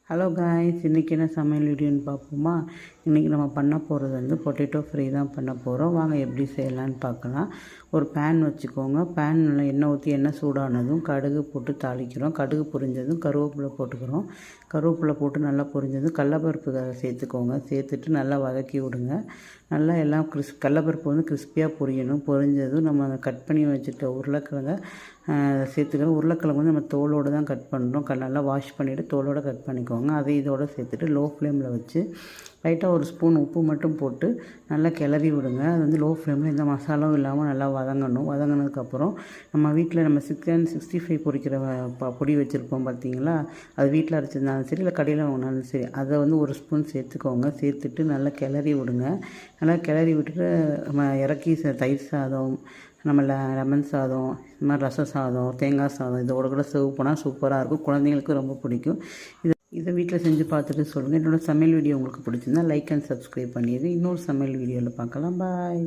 Hello guys, இன்றைக்கி என்ன சமையல் வீடியோன்னு பார்ப்போமா. இன்றைக்கி நம்ம பண்ண போகிறது பொட்டேட்டோ ஃப்ரை தான் பண்ண போகிறோம். வாங்க எப்படி செய்யலான்னு பார்க்கலாம். ஒரு பேன் வச்சுக்கோங்க. பேன் நல்லா எண்ணெய் ஊற்றி எண்ணெய் சூடானதும் கடுகு போட்டு தாளிக்கிறோம். கடுகு பொரிஞ்சதும் கருவேப்பிலை போட்டுக்கிறோம். கருவேப்பிலை போட்டு நல்லா பொரிஞ்சதும் கடலப்பருப்பு சேர்த்துக்கோங்க. சேர்த்துட்டு நல்லா வதக்கி விடுங்க. நல்லா எல்லாம் கடலப்பருப்பு கிறிஸ்பியாக பொரியணும். பொரிஞ்சதும் நம்ம கட் பண்ணி வச்சுட்ட உருளைக்கிழங்கை சேர்த்துக்கிறோம். உருளைக்கிழங்கு நம்ம தோலோடு தான் கட் பண்ணுறோம். நல்லா வாஷ் பண்ணிவிட்டு தோலோடு கட் பண்ணிக்கோங்க. அதை இதோடு சேர்த்துட்டு லோ ஃப்ளேமில் வச்சு லைட்டாக ஒரு ஸ்பூன் உப்பு மட்டும் போட்டு நல்லா கிளறி விடுங்க. அது லோ ஃப்ளேமில் எந்த மசாலாவும் இல்லாமல் நல்லா வதங்கணும். வதங்கினதுக்கப்புறம் நம்ம வீட்டில் நம்ம சிக்கன் 65 பொரிக்கிற பொடி வச்சுருப்போம் பார்த்தீங்களா, அது வீட்டில் அரைச்சிருந்தாலும் சரி, இல்லை கடையில் வாங்கினாலும் சரி, அதை ஒரு ஸ்பூன் சேர்த்துக்கோங்க. சேர்த்துட்டு நல்லா கிளறி விடுங்க. நல்லா கிளறி விட்டுட்டு நம்ம இறக்கி தயிர் சாதம், நம்ம லெமன் சாதம், இந்த மாதிரி ரசம் சாதம், தேங்காய் சாதம் இதோட கூட சர்வ் பண்ணால் சூப்பராக இருக்கும். குழந்தைங்களுக்கு ரொம்ப பிடிக்கும். இதை வீட்டில் செஞ்சு பார்த்துட்டு சொல்லுங்கள். என்னோடய சமையல் வீடியோ உங்களுக்கு பிடிச்சிருந்தா லைக் அண்ட் சப்ஸ்கிரைப் பண்ணிடுங்க. இன்னொரு சமையல் வீடியோவில் பார்க்கலாம். பாய்.